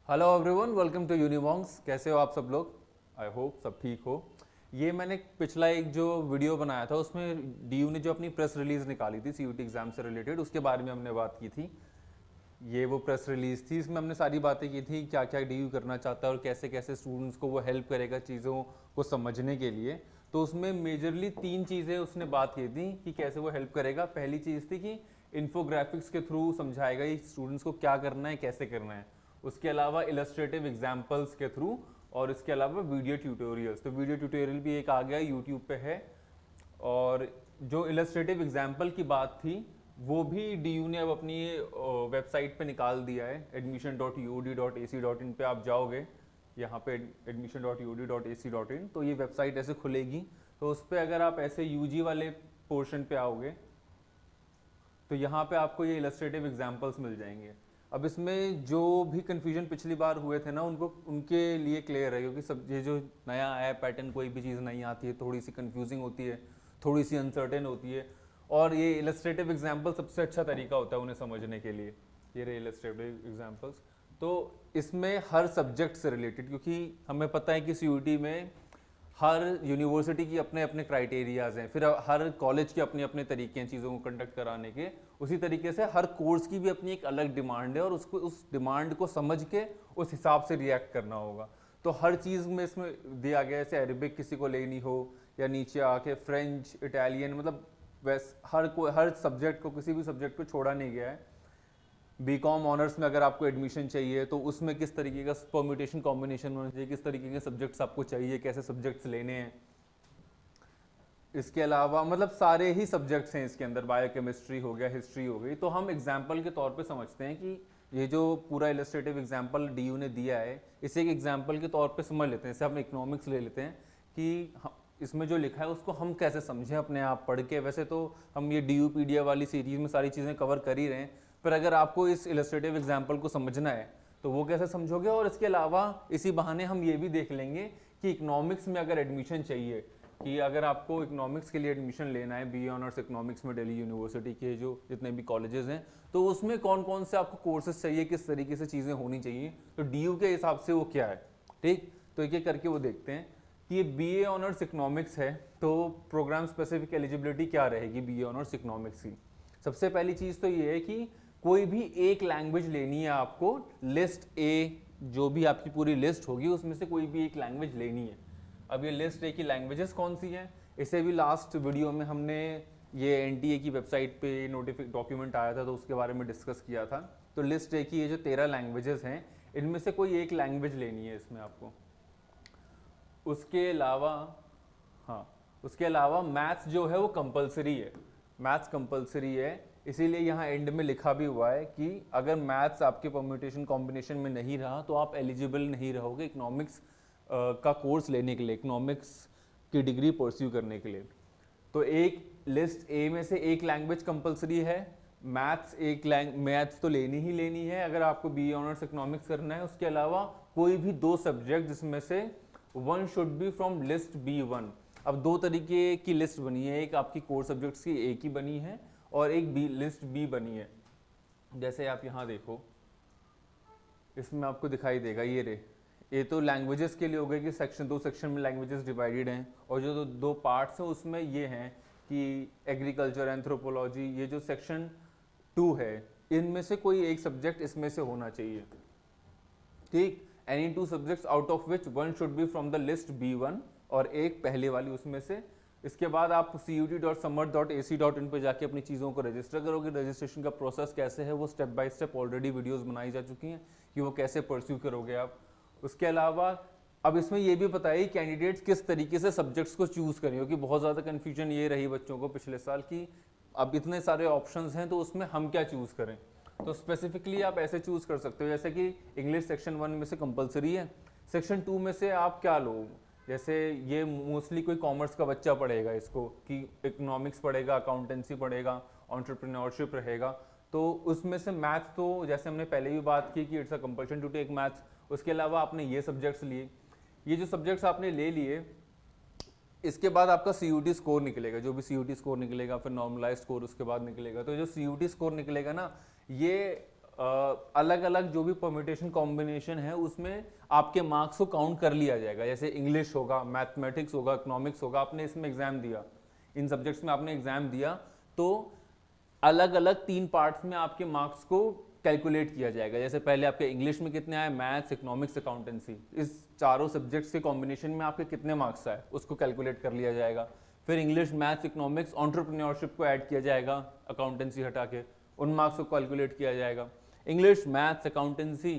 Hello everyone, welcome to यूनिवॉन्ग्स। कैसे हो आप सब लोग? आई होप सब ठीक हो। ये मैंने पिछला एक जो वीडियो बनाया था उसमें डीयू ने जो अपनी प्रेस रिलीज निकाली थी सीयूटी एग्जाम से रिलेटेड, उसके बारे में हमने बात की थी। ये वो प्रेस रिलीज थी, इसमें हमने सारी बातें की थी क्या क्या डीयू करना चाहता है और कैसे कैसे स्टूडेंट्स को वो हेल्प करेगा चीज़ों को समझने के लिए। तो उसमें मेजरली 3 चीज़ें उसने बात की थी कि कैसे वो हेल्प करेगा। पहली चीज़ थी कि इन्फोग्राफिक्स के थ्रू समझाएगा ये स्टूडेंट्स को क्या करना है, कैसे करना है। उसके अलावा इलस्ट्रेटिव एग्जाम्पल्स के थ्रू, और इसके अलावा वीडियो ट्यूटोरियल्स। तो वीडियो ट्यूटोरियल भी एक आ गया, यूट्यूब पे है। और जो इलस्ट्रेटिव एग्जाम्पल की बात थी वो भी डीयू ने अब अपनी वेबसाइट पे निकाल दिया है। admission.ud.ac.in पे आप जाओगे, यहाँ पे admission.ud.ac.in, तो ये वेबसाइट ऐसे खुलेगी। तो उस पर अगर आप ऐसे यूजी वाले पोर्शन पे आओगे तो यहाँ पे आपको ये इलस्ट्रेटिव एग्जाम्पल्स मिल जाएंगे। अब इसमें जो भी कन्फ्यूजन पिछली बार हुए थे ना, उनको उनके लिए क्लियर है, क्योंकि सब ये जो नया आया पैटर्न, कोई भी चीज़ नहीं आती है, थोड़ी सी कन्फ्यूजिंग होती है, थोड़ी सी अनसर्टेन होती है। और ये इलस्ट्रेटिव एग्जाम्पल सबसे अच्छा तरीका होता है उन्हें समझने के लिए। ये रहे इलस्ट्रेटिव एग्जाम्पल्स। तो इसमें हर सब्जेक्ट से रिलेटेड, क्योंकि हमें पता है कि सीयूटी में हर यूनिवर्सिटी की अपने अपने क्राइटेरियाज हैं, फिर हर कॉलेज के अपने अपने तरीके हैं चीज़ों को कंडक्ट कराने के। उसी तरीके से हर कोर्स की भी अपनी एक अलग डिमांड है और उसको उस डिमांड को समझ के उस हिसाब से रिएक्ट करना होगा। तो हर चीज़ में इसमें दिया गया है, जैसे अरेबिक किसी को लेनी हो या नीचे आके फ्रेंच, इटालियन, मतलब वैस हर सब्जेक्ट को, किसी भी सब्जेक्ट को छोड़ा नहीं गया है। बीकॉम ऑनर्स में अगर आपको एडमिशन चाहिए तो उसमें किस तरीके का परम्यूटेशन कॉम्बिनेशन होना चाहिए, किस तरीके के सब्जेक्ट्स आपको चाहिए, कैसे सब्जेक्ट्स लेने हैं। इसके अलावा मतलब सारे ही सब्जेक्ट्स हैं इसके अंदर, बायोकेमिस्ट्री हो गया, हिस्ट्री हो गई। तो हम एग्जाम्पल के तौर पे समझते हैं कि ये जो पूरा इलस्ट्रेटिव एग्जाम्पल डीयू ने दिया है, इसे एक एग्जाम्पल के तौर पे समझ लेते हैं। जैसे हम इकोनॉमिक्स ले लेते हैं कि इसमें जो लिखा है उसको हम कैसे समझें अपने आप पढ़ के। वैसे तो हम ये डीयूपीडिया वाली सीरीज में सारी चीज़ें कवर कर ही रहे हैं, पर अगर आपको इस इलस्ट्रेटिव एग्जाम्पल को समझना है तो वो कैसे समझोगे। और इसके अलावा इसी बहाने हम ये भी देख लेंगे कि इकोनॉमिक्स में अगर एडमिशन चाहिए, कि अगर आपको इकोनॉमिक्स के लिए एडमिशन लेना है, बीए ऑनर्स इकोनॉमिक्स में दिल्ली यूनिवर्सिटी के जो जितने भी कॉलेजेस हैं, तो उसमें कौन कौन से आपको कोर्सेज चाहिए, किस तरीके से चीज़ें होनी चाहिए, तो डीयू के हिसाब से वो क्या है। ठीक, तो एक एक करके वो देखते हैं कि ये बीए ऑनर्स इकोनॉमिक्स है तो प्रोग्राम स्पेसिफिक एलिजिबिलिटी क्या रहेगी बीए ऑनर्स इकोनॉमिक्स की। सबसे पहली चीज़ तो ये है कि कोई भी एक लैंग्वेज लेनी है आपको, लिस्ट ए, जो भी आपकी पूरी लिस्ट होगी उसमें से कोई भी एक लैंग्वेज लेनी है। अब ये लिस्ट ए की लैंग्वेजेस कौन सी हैं, इसे भी लास्ट वीडियो में हमने ये एनटीए की वेबसाइट पे डॉक्यूमेंट आया था तो उसके बारे में डिस्कस किया था। तो लिस्ट ए की ये जो 13 लैंग्वेजेस हैं, इनमें से कोई एक लैंग्वेज लेनी है इसमें आपको। उसके अलावा हाँ, उसके अलावा मैथ्स जो है वो कंपलसरी है, मैथ्स कंपलसरी है। इसीलिए यहाँ एंड में लिखा भी हुआ है कि अगर मैथ्स आपके परम्यूटेशन कॉम्बिनेशन में नहीं रहा तो आप एलिजिबल नहीं रहोगे इकोनॉमिक्स का कोर्स लेने के लिए, इकोनॉमिक्स की डिग्री परस्यू करने के लिए। तो एक लिस्ट ए में से एक लैंग्वेज कंपलसरी है, मैथ्स तो लेनी ही लेनी है अगर आपको बीए ऑनर्स इकोनॉमिक्स करना है। उसके अलावा कोई भी 2 सब्जेक्ट जिसमें से one should be from list B1। अब 2 तरीके की लिस्ट बनी है, एक आपकी कोर सब्जेक्ट्स की एक ही बनी है और एक लिस्ट बी बनी है। जैसे आप यहाँ देखो, इसमें आपको दिखाई देगा ये तो लैंग्वेजेस के लिए हो गए कि सेक्शन 2 सेक्शन में लैंग्वेजेस डिवाइडेड हैं, और जो 2 पार्ट्स हैं उसमें ये हैं कि एग्रीकल्चर, एंथ्रोपोलॉजी, ये जो सेक्शन 2 है, इनमें से कोई एक सब्जेक्ट इसमें से होना चाहिए। ठीक, any 2 subjects out of which one should be from the list B1, और एक पहले वाली उसमें से। इसके बाद आप cut.summer.ac.in पे जाके अपनी चीज़ों को रजिस्टर करोगे। रजिस्ट्रेशन का प्रोसेस कैसे है वो step by step already videos बनाई जा चुकी हैं कि वो कैसे परस्यू करोगे आप। उसके अलावा अब इसमें ये भी बताइए कैंडिडेट्स किस तरीके से सब्जेक्ट्स को चूज़ करें, क्योंकि बहुत ज़्यादा कन्फ्यूजन ये रही बच्चों को पिछले साल की अब इतने सारे ऑप्शंस हैं तो उसमें हम क्या चूज़ करें। तो स्पेसिफिकली आप ऐसे चूज़ कर सकते हो जैसे कि इंग्लिश सेक्शन 1 में से कंपलसरी है, सेक्शन 2 में से आप क्या लो। जैसे ये मोस्टली कोई कॉमर्स का बच्चा पढ़ेगा इसको, कि इकोनॉमिक्स पढ़ेगा, अकाउंटेंसी पढ़ेगा, एंटरप्रेन्योरशिप रहेगा, तो उसमें से मैथ्स तो जैसे हमने पहले भी बात की कि it's a compulsion to take maths. उसके अलावा आपने ये सब्जेक्ट्स लिए, ये जो सब्जेक्ट्स आपने ले लिए, इसके बाद आपका CUT स्कोर निकलेगा, जो भी CUT स्कोर निकलेगा, फिर नॉर्मलाइज स्कोर उसके बाद निकलेगा। तो जो CUT स्कोर निकलेगा ना, ये अलग अलग जो भी परम्यूटेशन कॉम्बिनेशन है उसमें आपके मार्क्स को काउंट कर लिया जाएगा। जैसे इंग्लिश होगा, मैथमेटिक्स होगा, इकोनॉमिक्स होगा, आपने इसमें एग्जाम दिया, इन सब्जेक्ट्स में आपने एग्जाम दिया, तो अलग अलग 3 पार्ट्स में आपके मार्क्स को कैलकुलेट किया जाएगा। जैसे पहले आपके इंग्लिश में कितने आए, मैथ्स, इकोनॉमिक्स, अकाउंटेंसी, इस चारों सब्जेक्ट्स के कॉम्बिनेशन में आपके कितने मार्क्स आए उसको कैलकुलेट कर लिया जाएगा। फिर इंग्लिश, मैथ्स, इकोनॉमिक्स, एंटरप्रेन्योरशिप को ऐड किया जाएगा, अकाउंटेंसी हटा के, उन मार्क्स को कैलकुलेट किया जाएगा। English, maths, accountancy,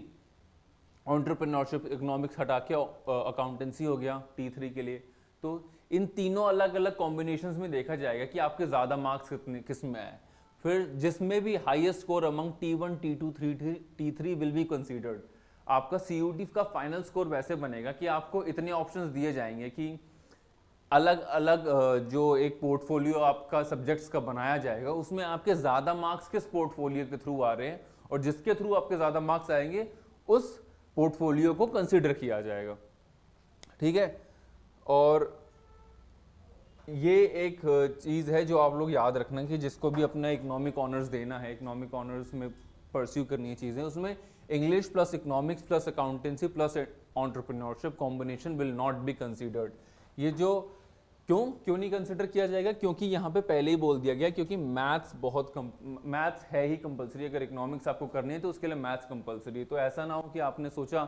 entrepreneurship, economics हटा के अकाउंटेंसी हो गया T3 के लिए। तो इन तीनों अलग अलग कॉम्बिनेशंस में देखा जाएगा कि आपके ज़्यादा मार्क्स कितने किस में आए। फिर जिसमें भी highest score among T1, T2, T3 will be considered. आपका CUT का फाइनल स्कोर वैसे बनेगा कि आपको इतने ऑप्शंस दिए जाएंगे कि अलग अलग जो एक पोर्टफोलियो आपका सब्जेक्ट्स का बनाया जाएगा उसमें आपके ज़्यादा मार्क्स किस पोर्टफोलियो के थ्रू आ रहे हैं, और जिसके थ्रू आपके ज़्यादा मार्क्स आएंगे उस पोर्टफोलियो को कंसिडर किया जाएगा। ठीक है, और ये एक चीज़ है जो आप लोग याद रखना कि जिसको भी अपना इकोनॉमिक ऑनर्स देना है, इकोनॉमिक ऑनर्स में परस्यू करनी है चीज़ें, उसमें English plus economics plus accountancy plus entrepreneurship combination will not be considered. ये जो क्यों नहीं कंसिडर किया जाएगा, क्योंकि यहाँ पे पहले ही बोल दिया गया, क्योंकि मैथ्स है ही कंपलसरी। अगर इकोनॉमिक्स आपको करनी है तो उसके लिए मैथ्स कंपलसरी है। तो ऐसा ना हो कि आपने सोचा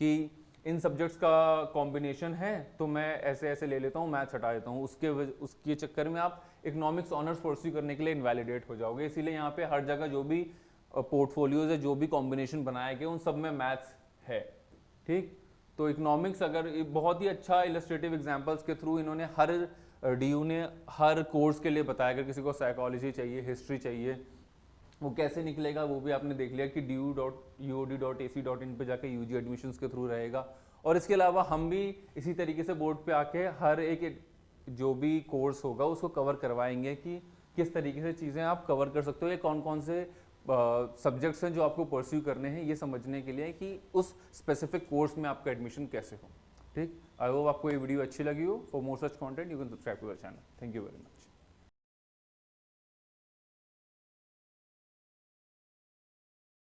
कि इन सब्जेक्ट्स का कॉम्बिनेशन है तो मैं ऐसे ऐसे ले लेता हूँ, मैथ्स हटा देता हूँ, उसके चक्कर में आप इकोनॉमिक्स ऑनर्स परस्यू करने के लिए इनवैलिडेट हो जाओगे। इसीलिए यहाँ पे हर जगह जो भी पोर्टफोलियोज है, जो भी कॉम्बिनेशन बनाए गए, उन सब में मैथ्स है। ठीक, तो इकोनॉमिक्स अगर बहुत ही अच्छा इलस्ट्रेटिव एग्जांपल्स के थ्रू इन्होंने DU ने हर कोर्स के लिए बताया। अगर किसी को साइकोलॉजी चाहिए, हिस्ट्री चाहिए, वो कैसे निकलेगा वो भी आपने देख लिया कि du.uod.ac.in पे जाके UG एडमिशन्स के थ्रू रहेगा। और इसके अलावा हम भी इसी तरीके से बोर्ड पे आके हर एक जो भी कोर्स होगा उसको कवर करवाएंगे कि किस तरीके से चीज़ें आप कवर कर सकते हो, या कौन कौन से सब्जेक्ट्स हैं जो आपको परस्यू करने हैं, ये समझने के लिए कि उस स्पेसिफिक कोर्स में आपका एडमिशन कैसे हो। ठीक, आई होप आपको ये वीडियो अच्छी लगी हो। For more such content you can subscribe to the channel. Thank you very much.